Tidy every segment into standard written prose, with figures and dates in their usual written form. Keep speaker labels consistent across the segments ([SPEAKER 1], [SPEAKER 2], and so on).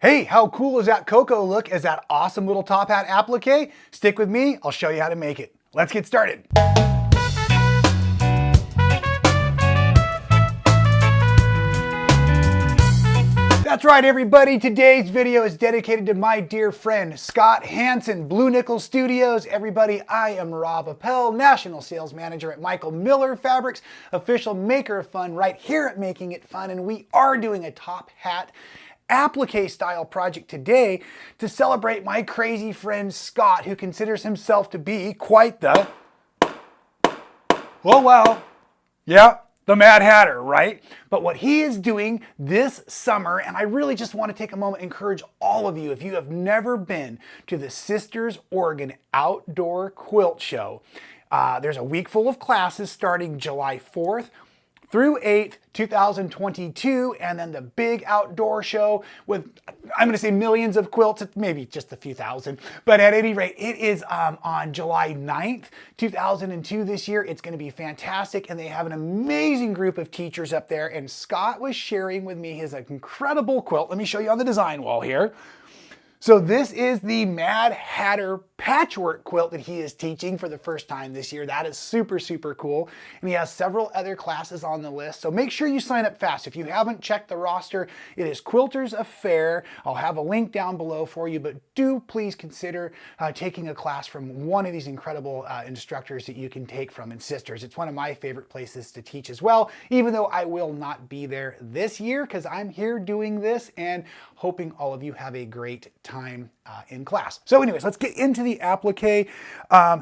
[SPEAKER 1] Hey, how cool is that cocoa look as that awesome little top hat applique? Stick with me, I'll show you how to make it. Let's get started. That's right, everybody. Today's video is dedicated to my dear friend, Scott Hansen, Blue Nickel Studios. Everybody, I am Rob Appell, National Sales Manager at Michael Miller Fabrics, official maker of fun right here at Making It Fun, and we are doing a top hat applique style project today to celebrate my crazy friend Scott, who considers himself to be quite the, the Mad Hatter, right? But what he is doing this summer, and I really just want to take a moment and encourage all of you, if you have never been to the Sisters Oregon Outdoor Quilt Show, there's a week full of classes starting July 4th through 8th, 2022, and then the big outdoor show with, I'm going to say millions of quilts, maybe just a few thousand, but at any rate, it is on July 9th, 2002 this year. It's going to be fantastic, and they have an amazing group of teachers up there, and Scott was sharing with me his incredible quilt. Let me show you on the design wall here. So this is the Mad Hatter patchwork quilt that he is teaching for the first time this year. That is super, super cool. And he has several other classes on the list. So make sure you sign up fast. If you haven't checked the roster, it is Quilter's Affair. I'll have a link down below for you, but do please consider taking a class from one of these incredible instructors that you can take from in Sisters. It's one of my favorite places to teach as well, even though I will not be there this year because I'm here doing this and hoping all of you have a great time in class. So anyways, let's get into the applique.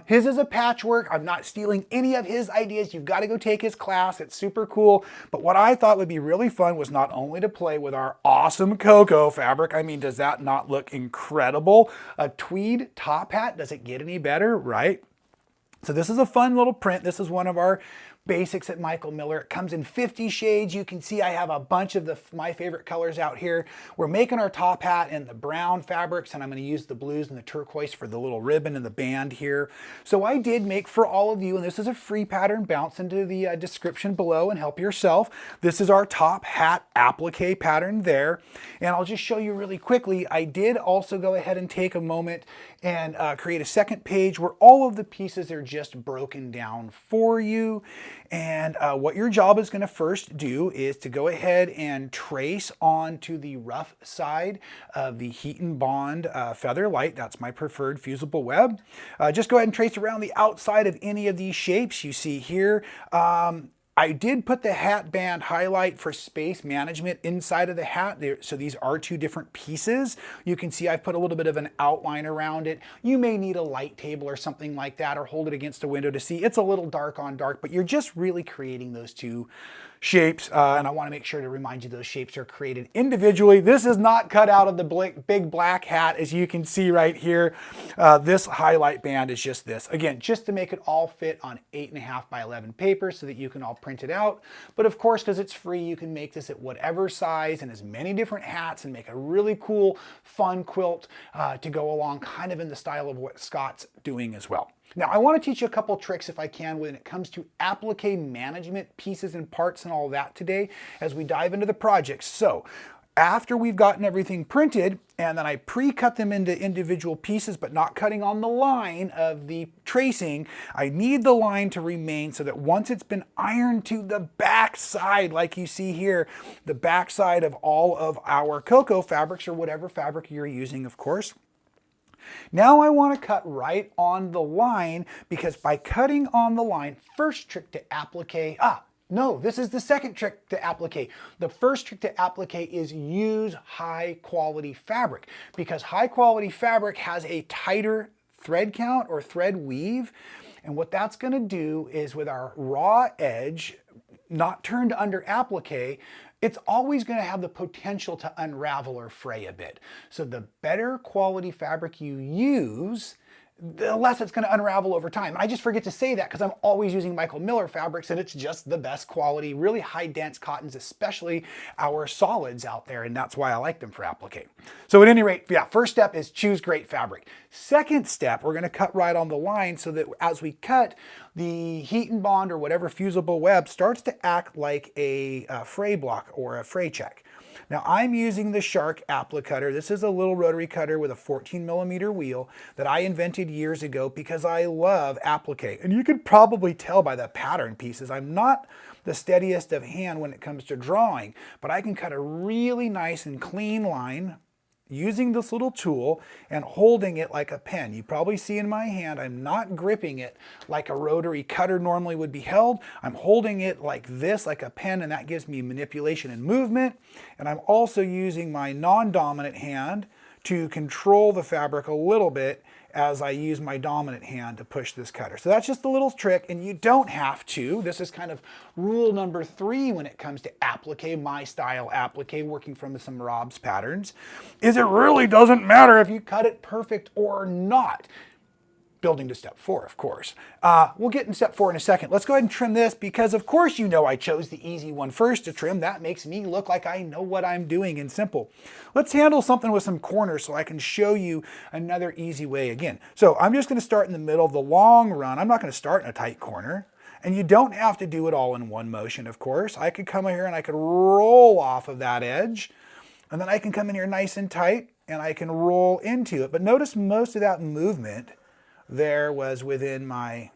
[SPEAKER 1] His is a patchwork. I'm not stealing any of his ideas. You've got to go take his class. It's super cool. But what I thought would be really fun was not only to play with our awesome cocoa fabric. I mean, does that not look incredible? A tweed top hat. Does it get any better, right? So this is a fun little print. This is one of our basics at Michael Miller. It comes in 50 shades. You can see I have a bunch of my favorite colors out here. We're making our top hat in the brown fabrics, and I'm going to use the blues and the turquoise for the little ribbon and the band here. So I did make for all of you, and this is a free pattern. Bounce into the description below and help yourself. This is our top hat applique pattern there. And I'll just show you really quickly. I did also go ahead and take a moment and create a second page where all of the pieces are just broken down for you. And what your job is going to first do is to go ahead and trace onto the rough side of the Heat and Bond Feather Light. That's my preferred fusible web. Just go ahead and trace around the outside of any of these shapes you see here. I did put the hat band highlight for space management inside of the hat. So these are two different pieces. You can see I've put a little bit of an outline around it. You may need a light table or something like that, or hold it against a window to see. It's a little dark on dark, but you're just really creating those two shapes, and I want to make sure to remind you those shapes are created individually. This is not cut out of the big black hat, as you can see right here. This highlight band is just this. Again, just to make it all fit on 8.5 by 11 paper so that you can all print it out. But of course, because it's free, you can make this at whatever size and as many different hats and make a really cool, fun quilt to go along kind of in the style of what Scott's doing as well. Now, I want to teach you a couple tricks if I can when it comes to applique management, pieces and parts and all that today as we dive into the project. So after we've gotten everything printed, and then I pre-cut them into individual pieces, but not cutting on the line of the tracing, I need the line to remain so that once it's been ironed to the back side, like you see here, the back side of all of our cocoa fabrics, or whatever fabric you're using, of course. Now I want to cut right on the line, because by cutting on the line, first trick to applique, no, this is the second trick to applique. The first trick to applique is use high quality fabric, because high quality fabric has a tighter thread count or thread weave. And what that's going to do is, with our raw edge not turned under applique, it's always going to have the potential to unravel or fray a bit. So the better quality fabric you use, the less it's going to unravel over time. And I just forget to say that because I'm always using Michael Miller fabrics, and it's just the best quality, really high dense cottons, especially our solids out there, and that's why I like them for applique. So at any rate, yeah, first step is choose great fabric. Second step, we're going to cut right on the line so that as we cut, the Heat and Bond or whatever fusible web starts to act like a fray block or a fray check. Now I'm using the Shark Applique cutter. This is a little rotary cutter with a 14mm wheel that I invented years ago because I love applique. And you could probably tell by the pattern pieces, I'm not the steadiest of hand when it comes to drawing, but I can cut a really nice and clean line using this little tool and holding it like a pen. You probably see in my hand, I'm not gripping it like a rotary cutter normally would be held. I'm holding it like this, like a pen, and that gives me manipulation and movement. And I'm also using my non-dominant hand to control the fabric a little bit as I use my dominant hand to push this cutter. So that's just a little trick, and you don't have to. This is kind of rule number 3 when it comes to applique, my style applique, working from some Rob's patterns, is it really doesn't matter if you cut it perfect or not. Building to step 4, of course. We'll get in step 4 in a second. Let's go ahead and trim this because, of course, you know I chose the easy one first to trim. That makes me look like I know what I'm doing and simple. Let's handle something with some corners so I can show you another easy way again. So I'm just going to start in the middle of the long run. I'm not going to start in a tight corner. And you don't have to do it all in one motion, of course. I could come in here and I could roll off of that edge. And then I can come in here nice and tight and I can roll into it. But notice most of that movement there was within my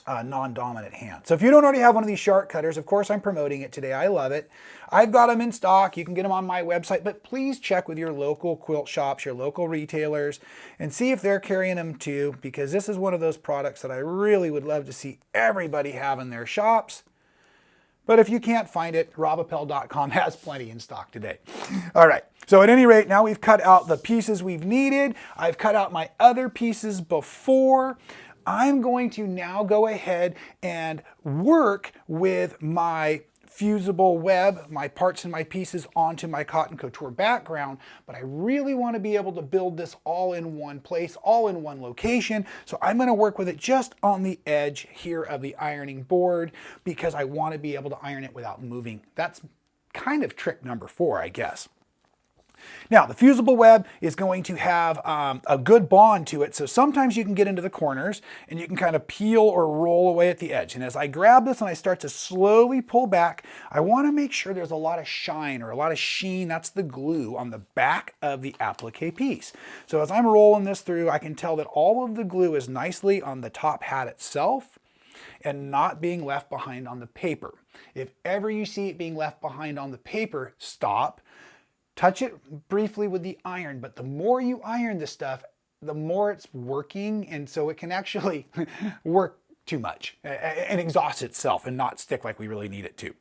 [SPEAKER 1] non-dominant hand. So if you don't already have one of these Shark cutters, of course I'm promoting it today. I love it. I've got them in stock. You can get them on my website, but please check with your local quilt shops, your local retailers, and see if they're carrying them too, because this is one of those products that I really would love to see everybody have in their shops. But if you can't find it, robappell.com has plenty in stock today. All right, so at any rate, now we've cut out the pieces we've needed. I've cut out my other pieces before. I'm going to now go ahead and work with my fusible web, my parts and my pieces onto my cotton couture background, but I really want to be able to build this all in one place, all in one location. So I'm going to work with it just on the edge here of the ironing board because I want to be able to iron it without moving. That's kind of trick number 4, I guess. Now, the fusible web is going to have a good bond to it, so sometimes you can get into the corners and you can kind of peel or roll away at the edge. And as I grab this and I start to slowly pull back, I want to make sure there's a lot of shine or a lot of sheen. That's the glue on the back of the applique piece. So as I'm rolling this through, I can tell that all of the glue is nicely on the top hat itself and not being left behind on the paper. If ever you see it being left behind on the paper, stop. Touch it briefly with the iron, but the more you iron this stuff, the more it's working, and so it can actually work too much and exhaust itself and not stick like we really need it to.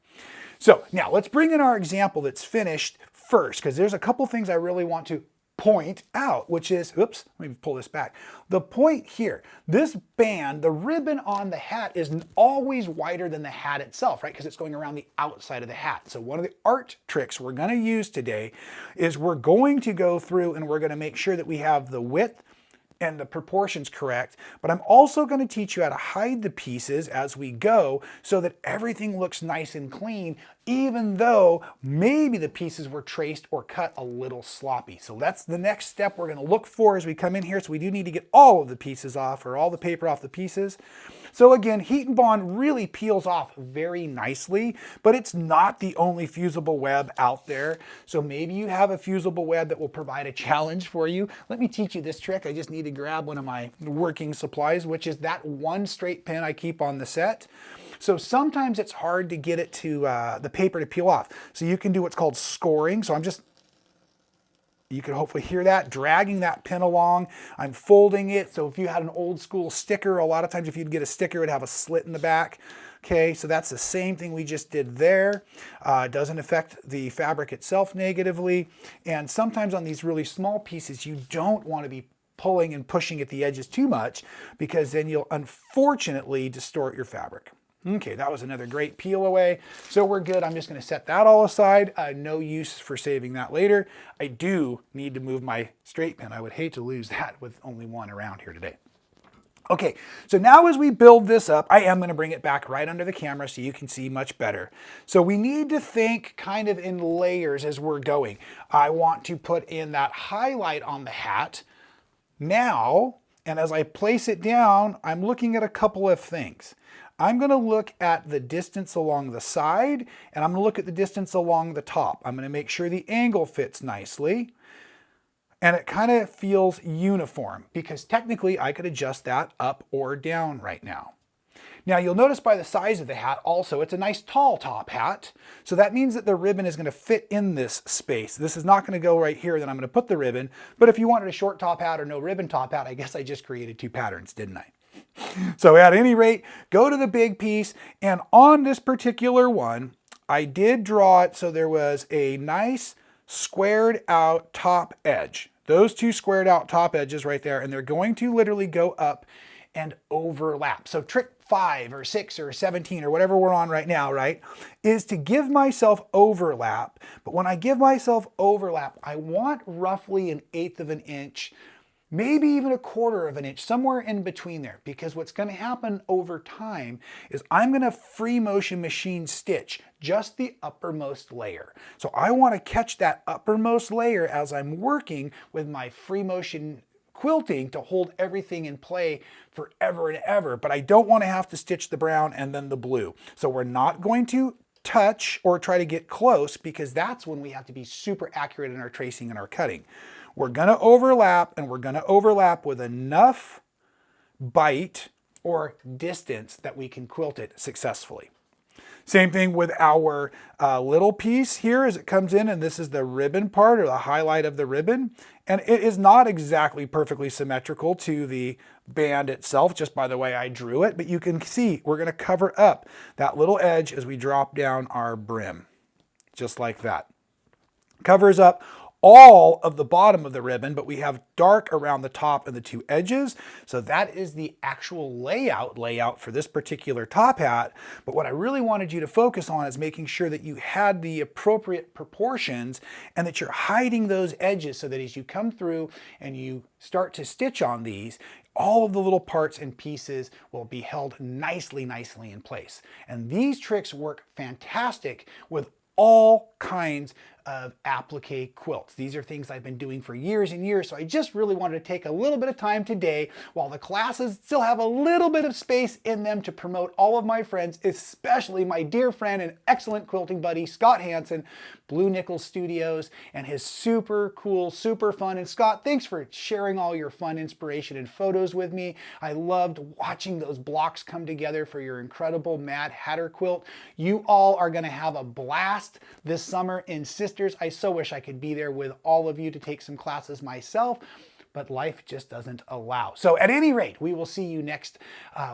[SPEAKER 1] So now let's bring in our example that's finished first, because there's a couple things I really want to point out, which is, oops, let me pull this back. The point here, this band, the ribbon on the hat is always wider than the hat itself, right? Because it's going around the outside of the hat. So one of the art tricks we're going to use today is we're going to go through and we're going to make sure that we have the width and the proportions correct, but I'm also going to teach you how to hide the pieces as we go so that everything looks nice and clean, even though maybe the pieces were traced or cut a little sloppy. So that's the next step we're going to look for as we come in here. So we do need to get all of the pieces off, or all the paper off the pieces. So again, heat and bond really peels off very nicely, but it's not the only fusible web out there. So maybe you have a fusible web that will provide a challenge for you. Let me teach you this trick. I just need to grab one of my working supplies, which is that one straight pin I keep on the set. So sometimes it's hard to get it to the paper to peel off. So you can do what's called scoring. So you can hopefully hear that, dragging that pin along. I'm folding it. So if you had an old school sticker, a lot of times if you'd get a sticker, it would have a slit in the back. Okay, so that's the same thing we just did there. It doesn't affect the fabric itself negatively. And sometimes on these really small pieces, you don't want to be pulling and pushing at the edges too much, because then you'll unfortunately distort your fabric. Okay, that was another great peel away. So we're good. I'm just going to set that all aside. No use for saving that later. I do need to move my straight pin. I would hate to lose that with only one around here today. Okay, so now as we build this up, I am going to bring it back right under the camera so you can see much better. So we need to think kind of in layers as we're going. I want to put in that highlight on the hat now, and as I place it down, I'm looking at a couple of things. I'm going to look at the distance along the side, and I'm going to look at the distance along the top. I'm going to make sure the angle fits nicely. And it kind of feels uniform because technically I could adjust that up or down right now. Now you'll notice by the size of the hat also, it's a nice tall top hat. So that means that the ribbon is going to fit in this space. This is not going to go right here, then I'm going to put the ribbon. But if you wanted a short top hat or no ribbon top hat, I guess I just created two patterns, didn't I? So at any rate, go to the big piece, and on this particular one, I did draw it so there was a nice squared out top edge. Those two squared out top edges right there, and they're going to literally go up and overlap. So trick 5 or 6 or 17 or whatever we're on right now, right, is to give myself overlap. But when I give myself overlap, I want roughly 1/8 of an inch, maybe even 1/4 of an inch, somewhere in between there, because what's going to happen over time is I'm going to free motion machine stitch just the uppermost layer. So I want to catch that uppermost layer as I'm working with my free motion quilting to hold everything in play forever and ever, but I don't want to have to stitch the brown and then the blue. So we're not going to touch or try to get close, because that's when we have to be super accurate in our tracing and our cutting. We're going to overlap, and we're going to overlap with enough bite or distance that we can quilt it successfully. Same thing with our little piece here as it comes in, and this is the ribbon part or the highlight of the ribbon. And it is not exactly perfectly symmetrical to the band itself, just by the way I drew it, but you can see we're going to cover up that little edge as we drop down our brim, just like that. Covers up all of the bottom of the ribbon, but we have dark around the top and the two edges. So that is the actual layout for this particular top hat. But what I really wanted you to focus on is making sure that you had the appropriate proportions and that you're hiding those edges so that as you come through and you start to stitch on these, all of the little parts and pieces will be held nicely in place. And these tricks work fantastic with all kinds of applique quilts. These are things I've been doing for years and years, so I just really wanted to take a little bit of time today while the classes still have a little bit of space in them to promote all of my friends, especially my dear friend and excellent quilting buddy, Scott Hansen, Blue Nickel Studios, and his super cool, super fun. And Scott, thanks for sharing all your fun inspiration and photos with me. I loved watching those blocks come together for your incredible Mad Hatter quilt. You all are going to have a blast this summer in Sisters. I so wish I could be there with all of you to take some classes myself, but life just doesn't allow. So at any rate, we will see you next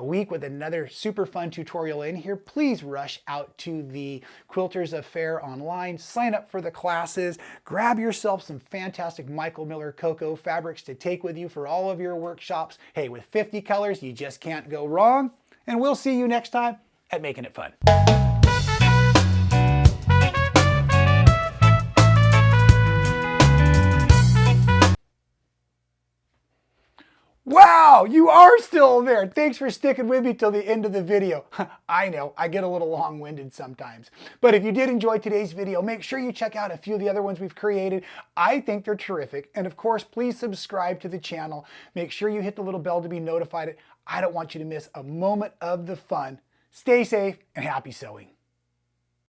[SPEAKER 1] week with another super fun tutorial in here. Please rush out to the Quilters Affair online, sign up for the classes, grab yourself some fantastic Michael Miller Cocoa fabrics to take with you for all of your workshops. Hey, with 50 colors, you just can't go wrong. And we'll see you next time at Making It Fun. Wow, you are still there. Thanks for sticking with me till the end of the video. I know, I get a little long-winded sometimes. But if you did enjoy today's video, make sure you check out a few of the other ones we've created. I think they're terrific. And of course, please subscribe to the channel. Make sure you hit the little bell to be notified. I don't want you to miss a moment of the fun. Stay safe and happy sewing.